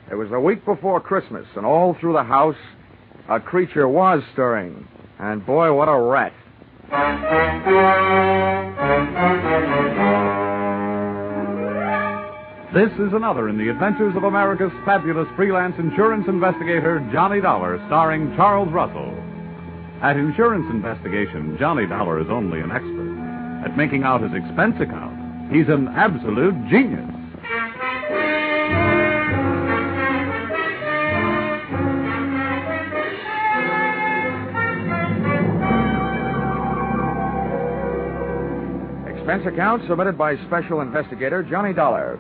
It was the week before Christmas, and all through the house, a creature was stirring. And boy, what a rat. This is another in the adventures of America's fabulous freelance insurance investigator, Johnny Dollar, starring Charles Russell. At Insurance Investigation, Johnny Dollar is only an expert. At making out his expense account, he's an absolute genius. Expense account submitted by Special Investigator Johnny Dollar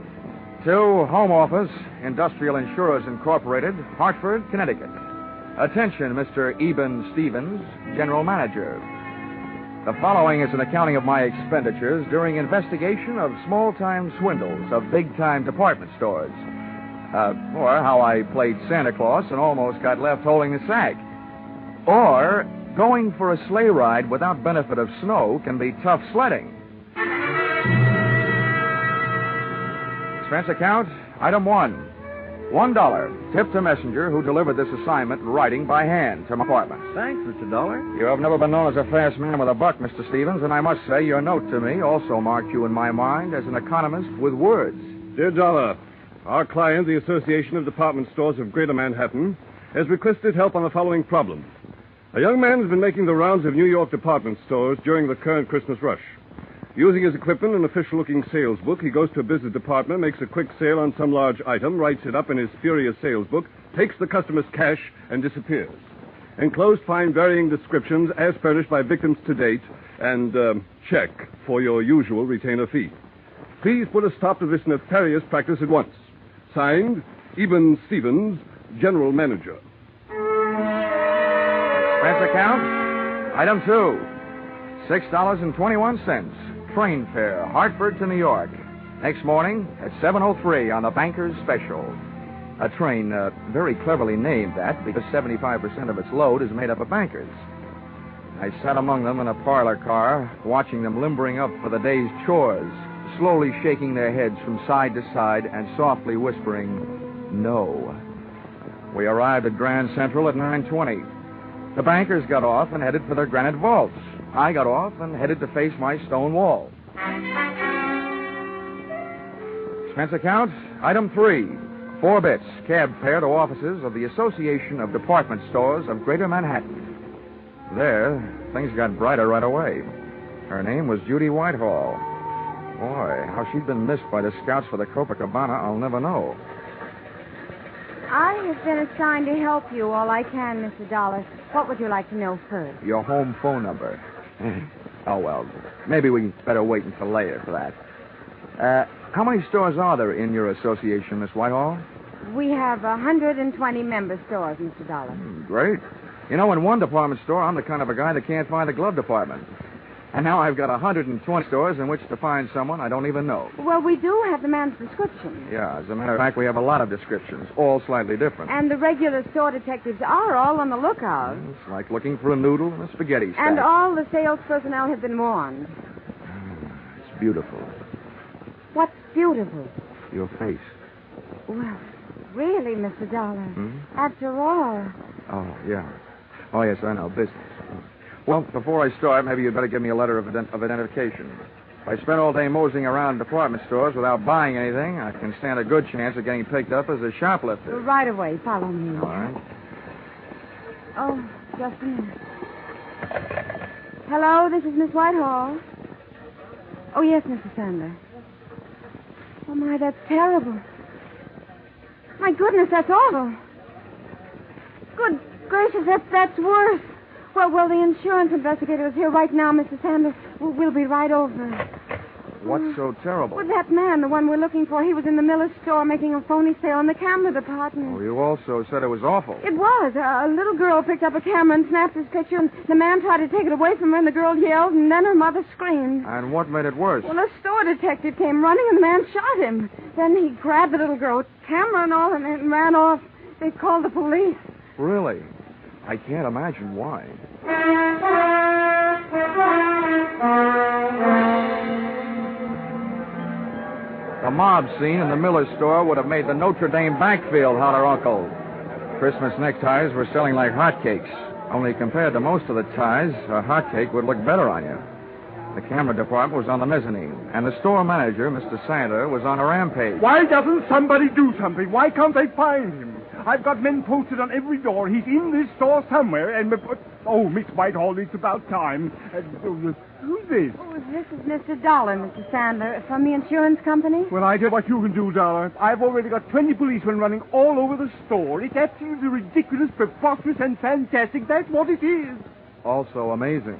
to Home Office, Industrial Insurers Incorporated, Hartford, Connecticut. Attention, Mr. Eben Stevens, General Manager. The following is an accounting of my expenditures during investigation of small-time swindles of big-time department stores. Or how I played Santa Claus and almost got left holding the sack. Or going for a sleigh ride without benefit of snow can be tough sledding. Expense account, item 1. $1. Tip to messenger who delivered this assignment writing by hand to my apartment. Thanks, Mr. Dollar. You have never been known as a fast man with a buck, Mr. Stevens, and I must say your note to me also marked you in my mind as an economist with words. Dear Dollar, our client, the Association of Department Stores of Greater Manhattan, has requested help on the following problem. A young man has been making the rounds of New York department stores during the current Christmas rush. Using his equipment and official-looking sales book, he goes to a business department, makes a quick sale on some large item, writes it up in his furious sales book, takes the customer's cash, and disappears. Enclosed find varying descriptions as furnished by victims to date, and check for your usual retainer fee. Please put a stop to this nefarious practice at once. Signed, Eben Stevens, General Manager. Expense account, item 2. $6.21. Train fare, Hartford to New York. Next morning at 7:03 on the Banker's Special. A train very cleverly named that because 75% of its load is made up of bankers. I sat among them in a parlor car, watching them limbering up for the day's chores, slowly shaking their heads from side to side and softly whispering, "No." We arrived at Grand Central at 9:20. The bankers got off and headed for their granite vaults. I got off and headed to face my stone wall. Expense account, item 3. 4 bits, cab fare to offices of the Association of Department Stores of Greater Manhattan. There, things got brighter right away. Her name was Judy Whitehall. Boy, how she'd been missed by the scouts for the Copacabana, I'll never know. I have been assigned to help you all I can, Mr. Dollar. What would you like to know first? Your home phone number. Oh, well, maybe we better wait until later for that. How many stores are there in your association, Miss Whitehall? We have 120 member stores, Mr. Dollar. Great. You know, in one department store, I'm the kind of a guy that can't find the glove department. And now I've got 120 stores in which to find someone I don't even know. Well, we do have the man's description. Yeah, as a matter of fact, we have a lot of descriptions, all slightly different. And the regular store detectives are all on the lookout. It's like looking for a noodle in a spaghetti stack. And all the sales personnel have been warned. It's beautiful. What's beautiful? Your face. Well, really, Mr. Dollar. After all. Oh, yeah. Oh, yes, I know. Business. Well, before I start, maybe you'd better give me a letter of identification. If I spend all day moseying around department stores without buying anything, I can stand a good chance of getting picked up as a shoplifter. Right away. Follow me. All right. Oh, just a minute. Hello, this is Miss Whitehall. Oh, yes, Mr. Sandler. Oh, my, that's terrible. My goodness, that's awful. Good gracious, that's worse. Well, the insurance investigator is here right now, Mr. Sanders. We'll be right over. What's so terrible? Well, that man, the one we're looking for, he was in the Miller's store making a phony sale in the camera department. Oh, you also said it was awful. It was. A little girl picked up a camera and snapped his picture, and the man tried to take it away from her, and the girl yelled, and then her mother screamed. And what made it worse? Well, a store detective came running, and the man shot him. Then he grabbed the little girl, camera and all, and ran off. They called the police. Really? I can't imagine why. The mob scene in the Miller store would have made the Notre Dame backfield holler uncle. Christmas neckties were selling like hotcakes. Only compared to most of the ties, a hotcake would look better on you. The camera department was on the mezzanine, and the store manager, Mr. Santa, was on a rampage. Why doesn't somebody do something? Why can't they find him? I've got men posted on every door. He's in this store somewhere, and... Oh, Miss Whitehall, it's about time. Who's this? Oh, this is Mr. Dollar, Mr. Sandler, from the insurance company. Well, I tell you what you can do, Dollar. I've already got 20 policemen running all over the store. It's absolutely ridiculous, preposterous, and fantastic. That's what it is. Also amazing.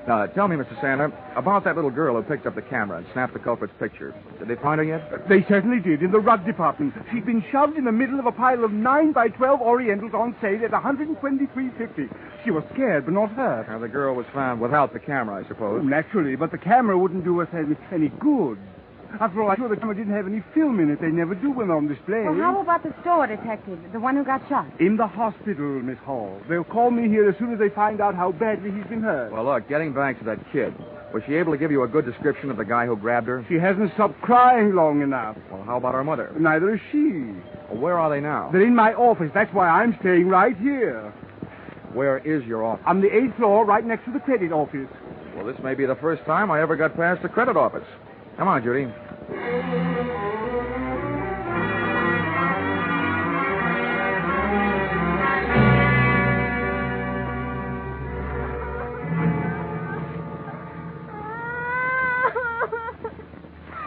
Now, tell me, Mr. Sandler, about that little girl who picked up the camera and snapped the culprit's picture. Did they find her yet? They certainly did, in the rug department. She'd been shoved in the middle of a pile of 9 by 12 Orientals on sale at $123.50. She was scared, but not hurt. Now, the girl was found without the camera, I suppose. Naturally, but the camera wouldn't do us any good. After all, I'm sure the camera didn't have any film in it. They never do when on display. Well, how about the store detective, the one who got shot? In the hospital, Miss Hall. They'll call me here as soon as they find out how badly he's been hurt. Well, look, getting back to that kid, was she able to give you a good description of the guy who grabbed her? She hasn't stopped crying long enough. Well, how about her mother? Neither is she. Well, where are they now? They're in my office. That's why I'm staying right here. Where is your office? On the 8th floor, right next to the credit office. Well, this may be the first time I ever got past the credit office. Come on, Judy.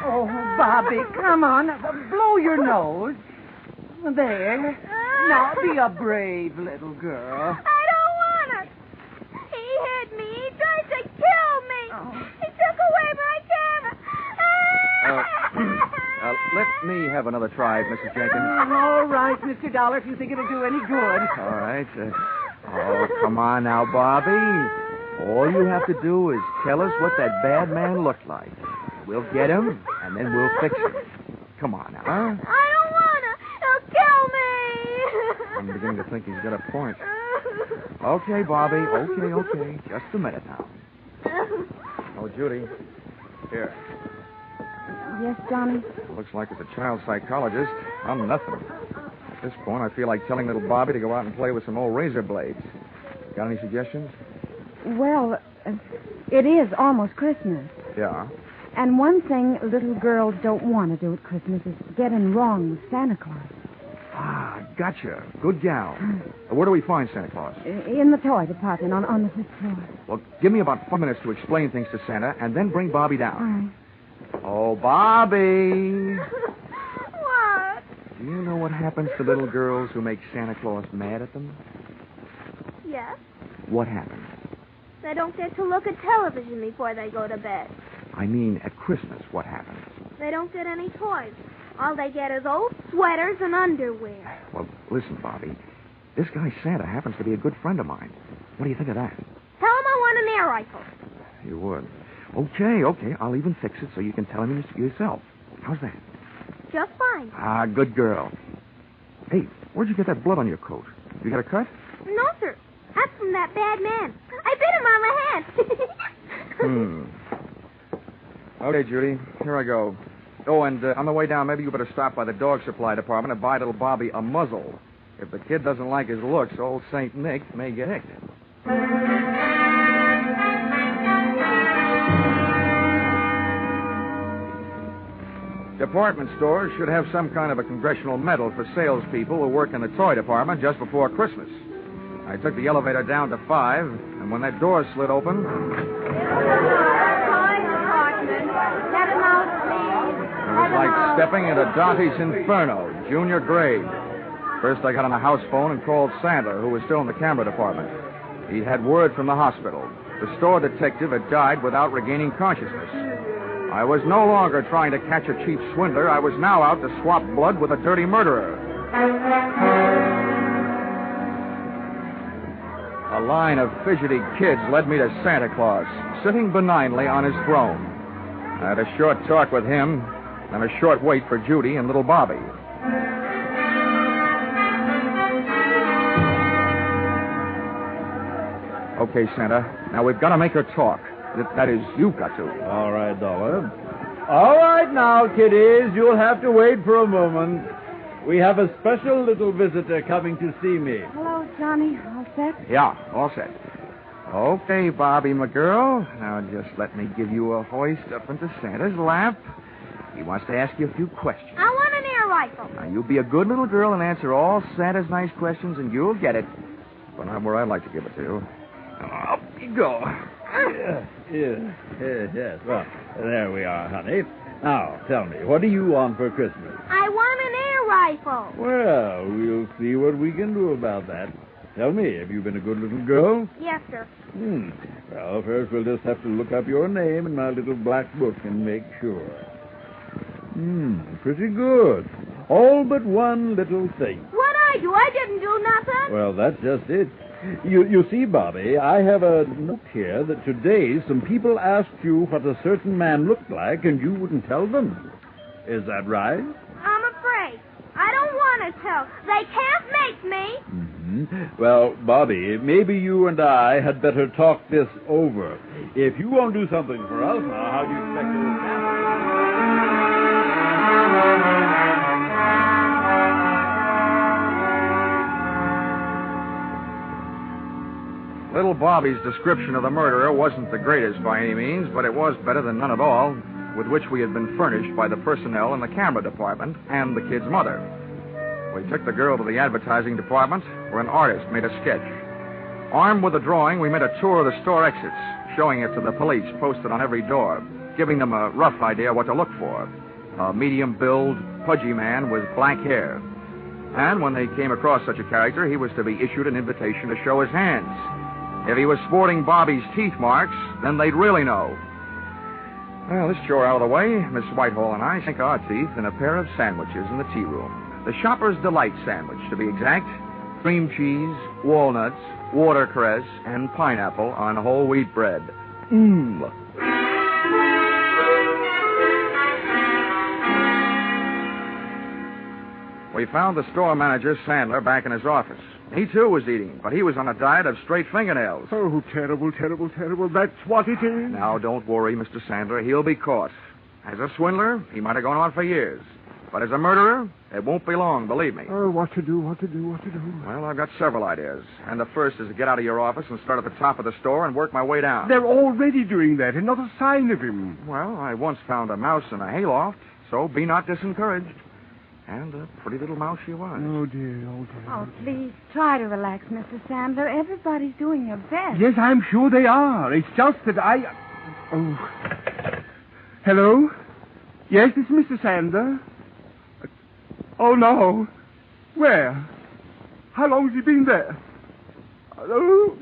Oh, Bobby, come on. Blow your nose. There. Now, be a brave little girl. I don't want it. He hit me. He tried to kill me. Oh. He took away my camera. Let me have another try, Mrs. Jenkins. All right, Mr. Dollar, if you think it'll do any good. All right. Oh, come on now, Bobby. All you have to do is tell us what that bad man looked like. We'll get him, and then we'll fix him. Come on now, huh? I don't want to. He'll kill me. I'm beginning to think he's got a point. Okay, Bobby. Okay. Just a minute now. Oh, Judy. Here. Yes, Johnny? Looks like it's a child psychologist. I'm nothing. At this point, I feel like telling little Bobby to go out and play with some old razor blades. Got any suggestions? Well, it is almost Christmas. Yeah. And one thing little girls don't want to do at Christmas is get in wrong with Santa Claus. Ah, gotcha. Good gal. Where do we find Santa Claus? In the toy department on the 5th floor. Well, give me about 5 minutes to explain things to Santa, and then bring Bobby down. All right. Oh, Bobby. What? Do you know what happens to little girls who make Santa Claus mad at them? Yes. What happens? They don't get to look at television before they go to bed. I mean, at Christmas, what happens? They don't get any toys. All they get is old sweaters and underwear. Well, listen, Bobby. This guy Santa happens to be a good friend of mine. What do you think of that? Tell him I want an air rifle. You would. Okay. I'll even fix it so you can tell him yourself. How's that? Just fine. Ah, good girl. Hey, where'd you get that blood on your coat? You got a cut? No, sir. That's from that bad man. I bit him on the head. Okay, Judy. Here I go. Oh, and on the way down, maybe you better stop by the dog supply department and buy little Bobby a muzzle. If the kid doesn't like his looks, old St. Nick may get hicked. Department stores should have some kind of a congressional medal for salespeople who work in the toy department just before Christmas. I took the elevator down to 5, and when that door slid open... It was like stepping into Dante's Inferno, junior grade. First, I got on a house phone and called Sandler, who was still in the camera department. He had word from the hospital. The store detective had died without regaining consciousness. I was no longer trying to catch a cheap swindler. I was now out to swap blood with a dirty murderer. A line of fidgety kids led me to Santa Claus, sitting benignly on his throne. I had a short talk with him, and a short wait for Judy and little Bobby. Okay, Santa. Now we've got to make her talk. That is, you've got to. All right, Dollar. All right, now, kiddies. You'll have to wait for a moment. We have a special little visitor coming to see me. Hello, Johnny. All set? Yeah, all set. Okay, Bobby, my girl. Now, just let me give you a hoist up into Santa's lap. He wants to ask you a few questions. I want an air rifle. Now, you be a good little girl and answer all Santa's nice questions, and you'll get it. But I'm where I'd like to give it to you. Up you go. Yes. Well, there we are, honey. Now, tell me, what do you want for Christmas? I want an air rifle. Well, we'll see what we can do about that. Tell me, have you been a good little girl? Yes, sir. Well, first we'll just have to look up your name in my little black book and make sure. Pretty good. All but one little thing. What'd I do? I didn't do nothing. Well, that's just it. You see, Bobby, I have a note here that today some people asked you what a certain man looked like, and you wouldn't tell them. Is that right? I'm afraid. I don't want to tell. They can't make me. Well, Bobby, maybe you and I had better talk this over. If you won't do something for us, now, how do you expect to do that? Little Bobby's description of the murderer wasn't the greatest by any means, but it was better than none at all, with which we had been furnished by the personnel in the camera department and the kid's mother. We took the girl to the advertising department, where an artist made a sketch. Armed with a drawing, we made a tour of the store exits, showing it to the police posted on every door, giving them a rough idea what to look for. A medium-build, pudgy man with black hair. And when they came across such a character, he was to be issued an invitation to show his hands. If he was sporting Bobby's teeth marks, then they'd really know. Well, this chore out of the way, Miss Whitehall and I sank our teeth in a pair of sandwiches in the tea room. The Shopper's Delight sandwich, to be exact. Cream cheese, walnuts, watercress, and pineapple on whole wheat bread. We found the store manager, Sandler, back in his office. He, too, was eating, but he was on a diet of straight fingernails. Oh, terrible, terrible, terrible. That's what it is. Now, don't worry, Mr. Sandler. He'll be caught. As a swindler, he might have gone on for years. But as a murderer, it won't be long, believe me. Oh, what to do? Well, I've got several ideas. And the first is to get out of your office and start at the top of the store and work my way down. They're already doing that, and not a sign of him. Well, I once found a mouse in a hayloft, so be not discouraged. And a pretty little mouse she was. Oh, dear. Oh, please, try to relax, Mr. Sandler. Everybody's doing their best. Yes, I'm sure they are. It's just that I... Oh. Hello? Yes, it's Mr. Sandler. Oh, no. Where? How long has he been there? Oh,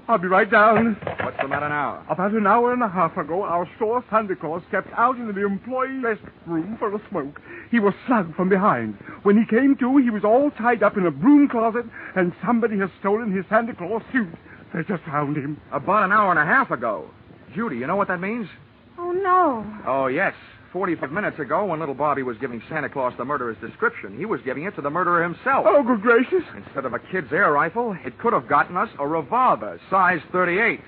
I'll be right down. What's the matter now? About an hour and a half ago, our store Santa Claus stepped out into the employee rest room for a smoke. He was slugged from behind. When he came to, he was all tied up in a broom closet, and somebody has stolen his Santa Claus suit. They just found him. About an hour and a half ago. Judy, you know what that means? Oh, no. Oh, yes. 45 minutes ago, when little Bobby was giving Santa Claus the murderer's description, he was giving it to the murderer himself. Oh, good gracious. Instead of a kid's air rifle, it could have gotten us a revolver, size 38.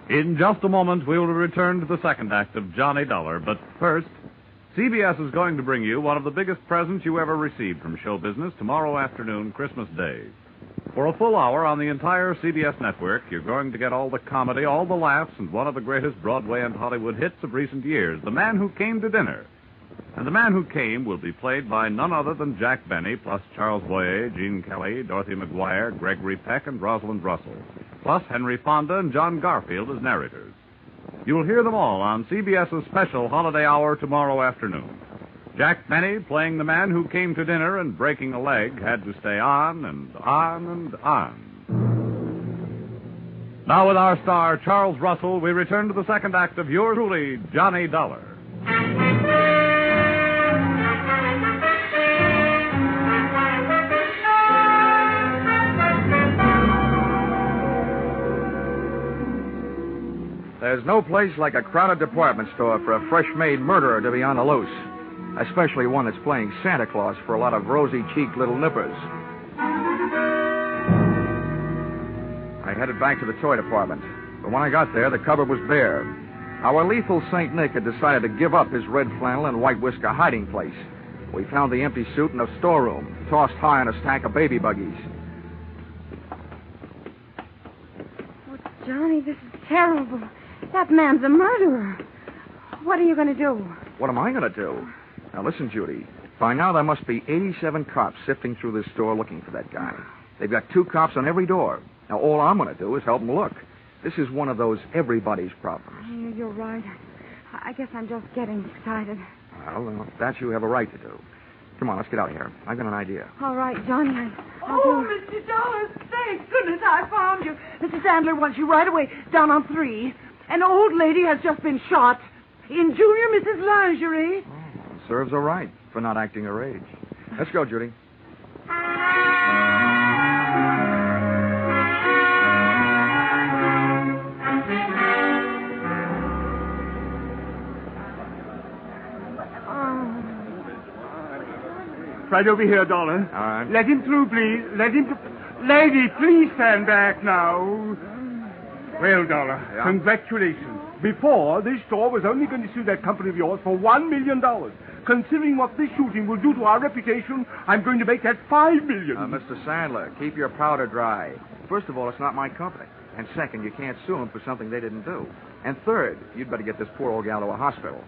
In just a moment, we will return to the second act of Johnny Dollar. But first, CBS is going to bring you one of the biggest presents you ever received from show business tomorrow afternoon, Christmas Day. For a full hour on the entire CBS network, you're going to get all the comedy, all the laughs, and one of the greatest Broadway and Hollywood hits of recent years, The Man Who Came to Dinner. And the man who came will be played by none other than Jack Benny, plus Charles Boyer, Gene Kelly, Dorothy McGuire, Gregory Peck, and Rosalind Russell, plus Henry Fonda and John Garfield as narrators. You'll hear them all on CBS's special holiday hour tomorrow afternoon. Jack Benny, playing the man who came to dinner and breaking a leg, had to stay on and on and on. Now with our star, Charles Russell, we return to the second act of yours truly, Johnny Dollar. There's no place like a crowded department store for a fresh-made murderer to be on the loose. especially one that's playing Santa Claus for a lot of rosy-cheeked little nippers. I headed back to the toy department, but when I got there, the cupboard was bare. Our lethal St. Nick had decided to give up his red flannel and white whisker hiding place. We found the empty suit in a storeroom, tossed high on a stack of baby buggies. Oh, Johnny, this is terrible. That man's a murderer. What are you going to do? What am I going to do? Now, listen, Judy. By now, there must be 87 cops sifting through this store looking for that guy. They've got 2 cops on every door. Now, all I'm going to do is help them look. This is one of those everybody's problems. You're right. I guess I'm just getting excited. Well, that you have a right to do. Come on, let's get out of here. I've got an idea. All right, Johnny. I'll Oh, do it. Mr. Dollars, thank goodness I found you. Mr. Sandler wants you right away, down on 3. An old lady has just been shot in Junior Mrs. Lingerie. Oh, serves her right for not acting her age. Let's go, Judy. Right over here, Dollar. All right. Let him through, please. Let him through. Lady, please stand back now. Well, Dollar, Yeah? congratulations. Before, this store was only going to sue that company of yours for $1 million. Considering what this shooting will do to our reputation, I'm going to make that $5 million. Mr. Sandler, keep your powder dry. First of all, it's not my company. And second, you can't sue them for something they didn't do. And third, you'd better get this poor old gal to a hospital.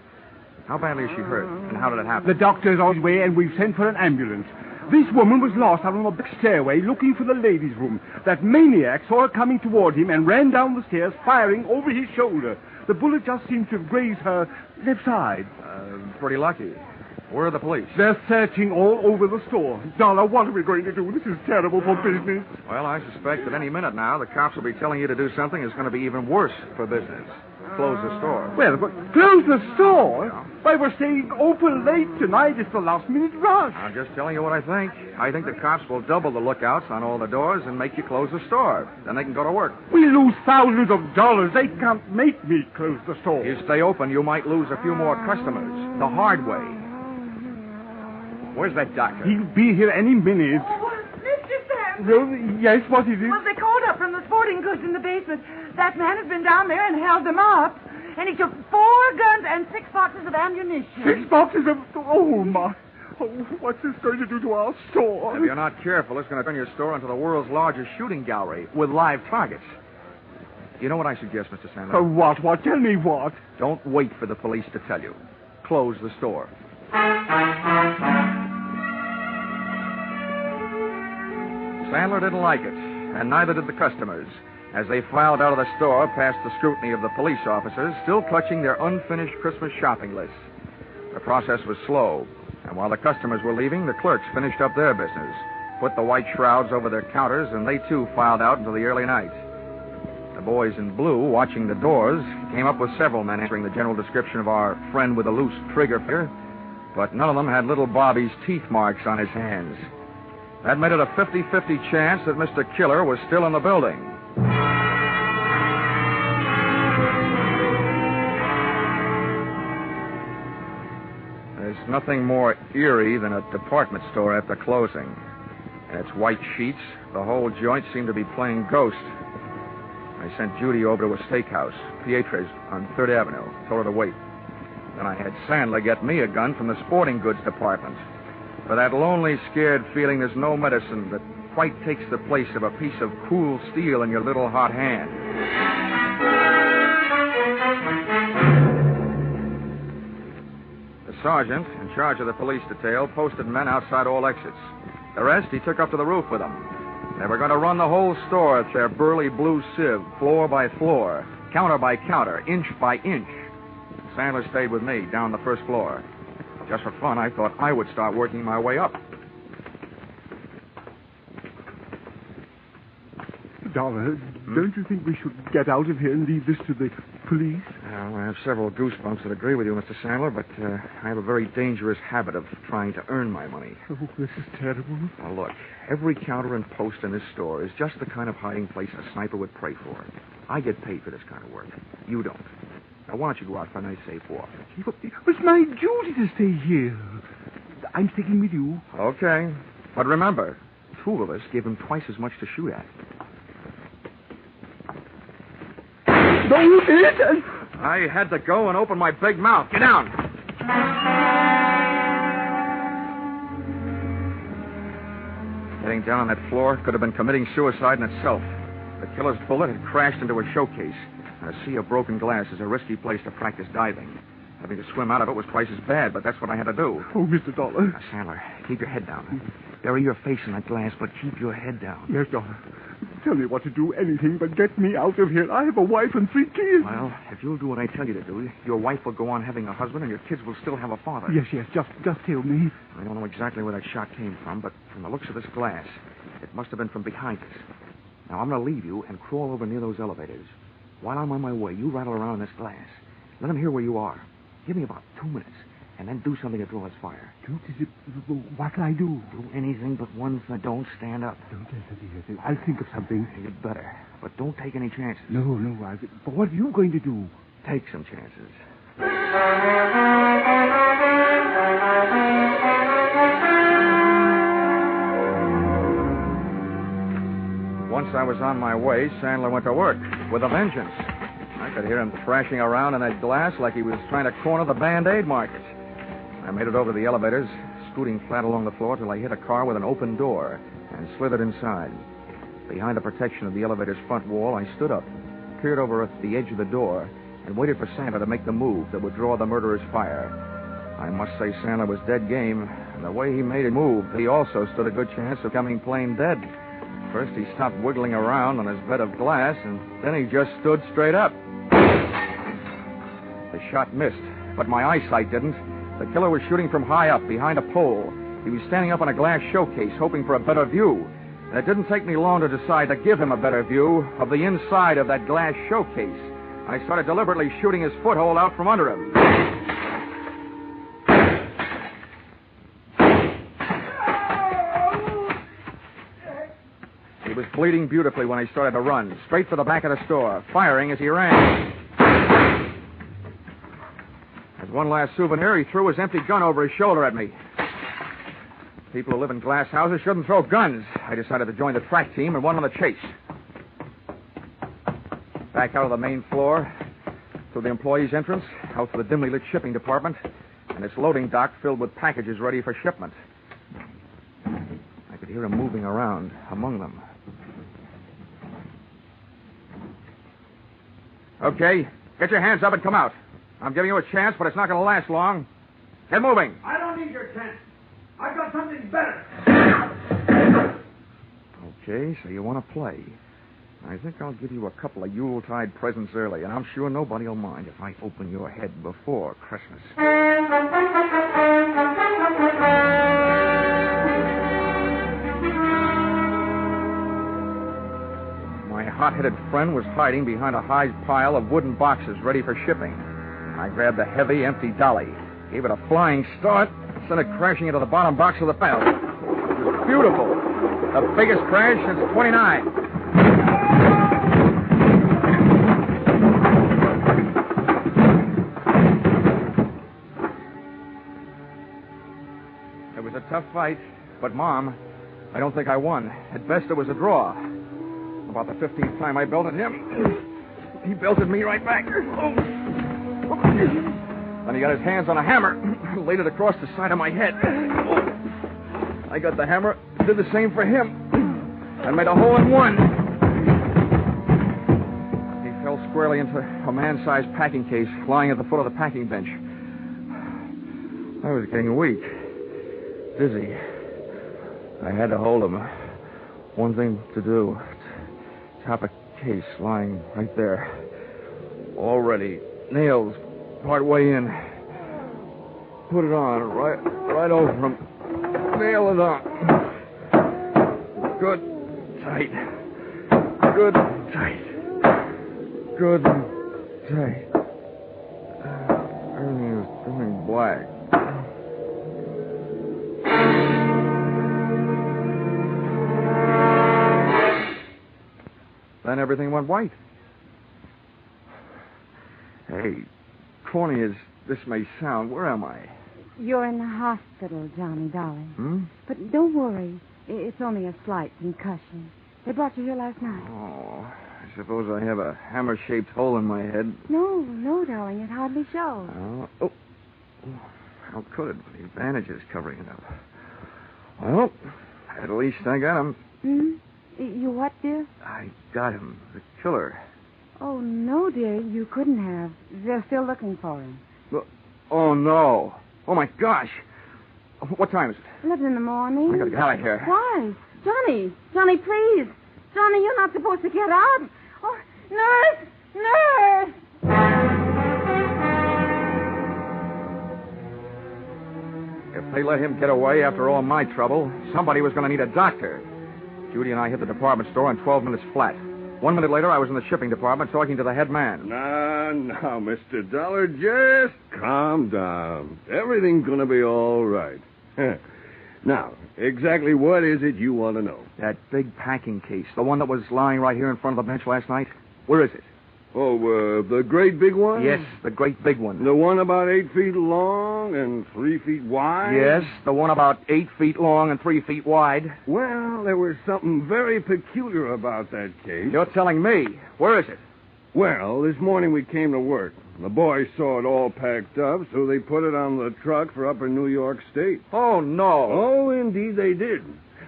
How badly is she hurt? And how did it happen? The doctor's on his way, and we've sent for an ambulance. This woman was lost out on the back stairway looking for the ladies' room. That maniac saw her coming toward him and ran down the stairs, firing over his shoulder. The bullet just seemed to have grazed her left side. Pretty lucky. Where are the police? They're searching all over the store. Dollar, what are we going to do? This is terrible for business. Well, I suspect that any minute now, the cops will be telling you to do something that's going to be even worse for business. Close the store. Well, but close the store? Why, we're staying open late tonight. It's the last-minute rush. I'm just telling you what I think. I think the cops will double the lookouts on all the doors and make you close the store. Then they can go to work. We lose thousands of dollars. They can't make me close the store. If you stay open, you might lose a few more customers. The hard way. Where's that doctor? He'll be here any minute. Oh, Mr. Sandler. Well, yes, what is it? Well, they called up from the sporting goods in the basement. That man has been down there and held them up. And he took 4 guns and 6 boxes of ammunition. 6 boxes of... Oh, my... Oh, what's this going to do to our store? If you're not careful, it's going to turn your store into the world's largest shooting gallery with live targets. You know what I suggest, Mr. Sandler? What? What? Tell me what? Don't wait for the police to tell you. Close the store. Sandler didn't like it, and neither did the customers, as they filed out of the store past the scrutiny of the police officers, still clutching their unfinished Christmas shopping lists. The process was slow, and while the customers were leaving, the clerks finished up their business, put the white shrouds over their counters, and they too filed out until the early night. The boys in blue, watching the doors, came up with several men answering the general description of our friend with a loose trigger finger, but none of them had little Bobby's teeth marks on his hands. That made it a 50-50 chance that Mr. Killer was still in the building. There's nothing more eerie than a department store after closing. And its white sheets, the whole joint seemed to be playing ghost. I sent Judy over to a steakhouse, Pietre's on 3rd Avenue, told her to wait. Then I had Sandler get me a gun from the sporting goods department. For that lonely, scared feeling, there's no medicine that quite takes the place of a piece of cool steel in your little hot hand. The sergeant, in charge of the police detail, posted men outside all exits. The rest he took up to the roof with him. They were going to run the whole store with their burly blue sieve, floor by floor, counter by counter, inch by inch. Sandler stayed with me down the first floor. Just for fun, I thought I would start working my way up. Dollar, don't you think we should get out of here and leave this to the police? Well, I have several goosebumps that agree with you, Mr. Sandler, but I have a very dangerous habit of trying to earn my money. Oh, this is terrible. Now, look, every counter and post in this store is just the kind of hiding place a sniper would pray for. I get paid for this kind of work. You don't. Now, why don't you go out for a nice, safe walk? It's my duty to stay here. I'm sticking with you. Okay. But remember, two of us gave him twice as much to shoot at. No, you did. I had to go and open my big mouth. Get down. Getting down on that floor could have been committing suicide in itself. The killer's bullet had crashed into a showcase. A sea of broken glass is a risky place to practice diving. Having to swim out of it was twice as bad, but that's what I had to do. Oh, Mr. Dollar. Now, Sandler, keep your head down. Bury your face in that glass, but keep your head down. Yes, Dollar. Tell me what to do, anything but get me out of here. I have a wife and 3 kids. Well, if you'll do what I tell you to do, your wife will go on having a husband and your kids will still have a father. Yes, just tell me. I don't know exactly where that shot came from, but from the looks of this glass, it must have been from behind us. Now, I'm going to leave you and crawl over near those elevators. While I'm on my way, you rattle around in this glass. Let them hear where you are. Give me about 2 minutes, and then do something to draw his fire. What can I do? Do anything but one thing. Don't stand up. I'll think of something. You'd better. But don't take any chances. No. But what are you going to do? Take some chances. Once I was on my way, Sandler went to work with a vengeance. I could hear him thrashing around in that glass like he was trying to corner the Band-Aid market. I made it over to the elevators, scooting flat along the floor till I hit a car with an open door and slithered inside. Behind the protection of the elevator's front wall, I stood up, peered over at the edge of the door, and waited for Sandler to make the move that would draw the murderer's fire. I must say Sandler was dead game, and the way he made it move, he also stood a good chance of coming plain dead. First, he stopped wiggling around on his bed of glass, and then he just stood straight up. The shot missed, but my eyesight didn't. The killer was shooting from high up, behind a pole. He was standing up on a glass showcase, hoping for a better view. And it didn't take me long to decide to give him a better view of the inside of that glass showcase. I started deliberately shooting his foothold out from under him. He was bleeding beautifully when I started to run, straight for the back of the store, firing as he ran. As one last souvenir, he threw his empty gun over his shoulder at me. People who live in glass houses shouldn't throw guns. I decided to join the track team and went on the chase. Back out of the main floor, through the employees' entrance, out to the dimly lit shipping department, and its loading dock filled with packages ready for shipment. I could hear him moving around among them. Okay, get your hands up and come out. I'm giving you a chance, but it's not going to last long. Get moving. I don't need your chance. I've got something better. Okay, so you want to play. I think I'll give you a couple of Yuletide presents early, and I'm sure nobody will mind if I open your head before Christmas. My hot-headed friend was hiding behind a high pile of wooden boxes ready for shipping. I grabbed a heavy, empty dolly, gave it a flying start, sent it crashing into the bottom box of the bell. It was beautiful. The biggest crash since 29. It was a tough fight, but, Mom, I don't think I won. At best, it was a draw. About the 15th time I belted him, he belted me right back. Then he got his hands on a hammer, laid it across the side of my head. I got the hammer, did the same for him, and made a hole in one. He fell squarely into a man-sized packing case lying at the foot of the packing bench. I was getting weak, dizzy. I had to hold him. One thing to do. Top a case lying right there. All ready. Nails part way in. Put it on right over him. Nail it on. Good, tight. Good, tight. Good, tight. Everything is turning black. Then everything went white. Hey, corny as this may sound, where am I? You're in the hospital, Johnny, darling. Hmm? But don't worry. It's only a slight concussion. They brought you here last night. Oh, I suppose I have a hammer-shaped hole in my head. No, darling. It hardly shows. Oh. How could it? The bandage is covering it up. Well, at least I got him. Hmm? You what, dear? I got him. The killer. Oh, no, dear. You couldn't have. They're still looking for him. Oh, no. Oh, my gosh. What time is it? 11 in the morning. I gotta get out of here. Why? Johnny, please. Johnny, you're not supposed to get out. Oh, nurse! If they let him get away after all my trouble, somebody was going to need a doctor. Judy and I hit the department store in 12 minutes flat. 1 minute later, I was in the shipping department talking to the head man. Now, Mr. Dollar, just calm down. Everything's going to be all right. Now, exactly what is it you want to know? That big packing case, the one that was lying right here in front of the bench last night. Where is it? Oh, the great big one? Yes, the great big one. The one about 8 feet long and 3 feet wide? Yes, the one about 8 feet long and 3 feet wide. Well, there was something very peculiar about that case. You're telling me. Where is it? Well, this morning we came to work. The boys saw it all packed up, so they put it on the truck for upper New York State. Oh, no. Oh, indeed they did.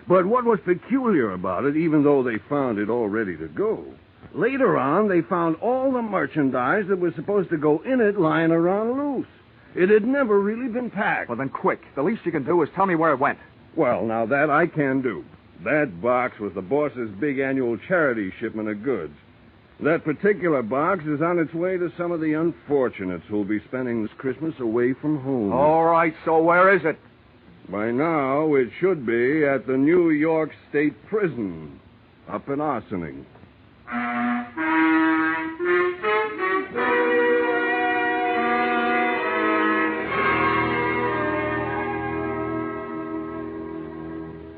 But what was peculiar about it, even though they found it all ready to go, later on they found all the merchandise that was supposed to go in it lying around loose. It had never really been packed. Well, then quick. The least you can do is tell me where it went. Well, now that I can do. That box was the boss's big annual charity shipment of goods. That particular box is on its way to some of the unfortunates who'll be spending this Christmas away from home. All right, so where is it? By now, it should be at the New York State Prison, up in Ossining.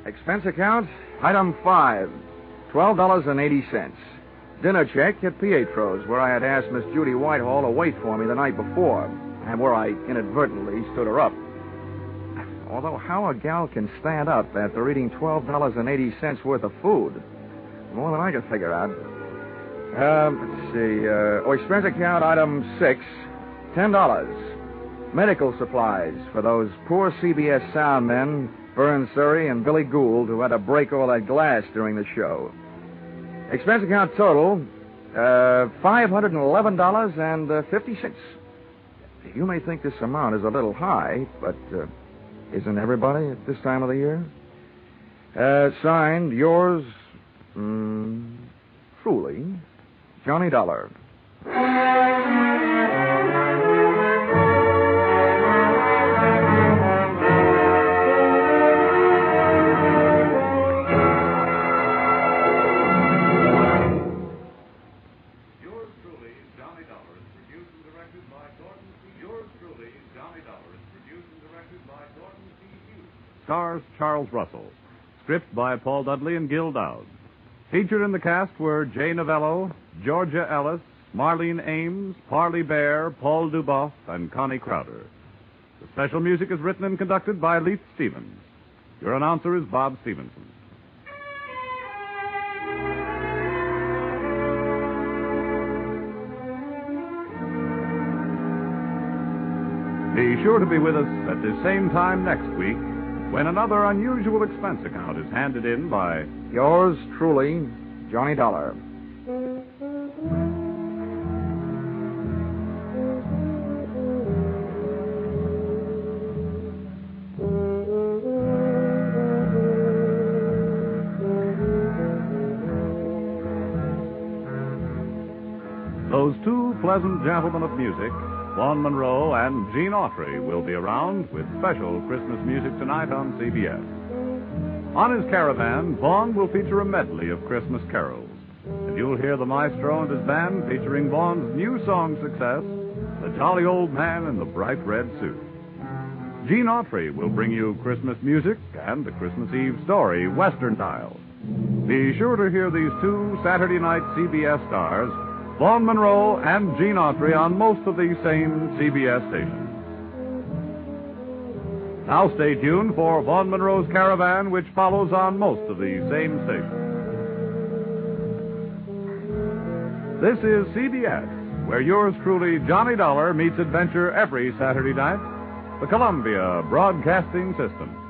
Expense account, item 5, $12.80. Dinner check at Pietro's, where I had asked Miss Judy Whitehall to wait for me the night before, and where I inadvertently stood her up. Although how a gal can stand up after eating $12.80 worth of food, more than I can figure out. Let's see. Expense account, item 6, $10. Medical supplies for those poor CBS sound men, Vern Surrey and Billy Gould, who had to break all that glass during the show. Expense account total, $511.50. You may think this amount is a little high, but isn't everybody at this time of the year? Signed, yours, truly, Johnny Dollar. Stars Charles Russell. Script by Paul Dudley and Gil Dowd. Featured in the cast were Jay Novello, Georgia Ellis, Marlene Ames, Parley Bear, Paul Duboff, and Connie Crowder. The special music is written and conducted by Leith Stevens. Your announcer is Bob Stevenson. Be sure to be with us at the same time next week when another unusual expense account is handed in by Yours truly, Johnny Dollar. Those two pleasant gentlemen of music, Vaughn Monroe and Gene Autry, will be around with special Christmas music tonight on CBS. On his caravan, Vaughn will feature a medley of Christmas carols. And you'll hear the maestro and his band featuring Vaughn's new song success, The Jolly Old Man in the Bright Red Suit. Gene Autry will bring you Christmas music and the Christmas Eve story, Western Style. Be sure to hear these two Saturday night CBS stars, Vaughn Monroe and Gene Autry, on most of these same CBS stations. Now stay tuned for Vaughn Monroe's Caravan, which follows on most of the same stations. This is CBS, where yours truly, Johnny Dollar, meets adventure every Saturday night. The Columbia Broadcasting System.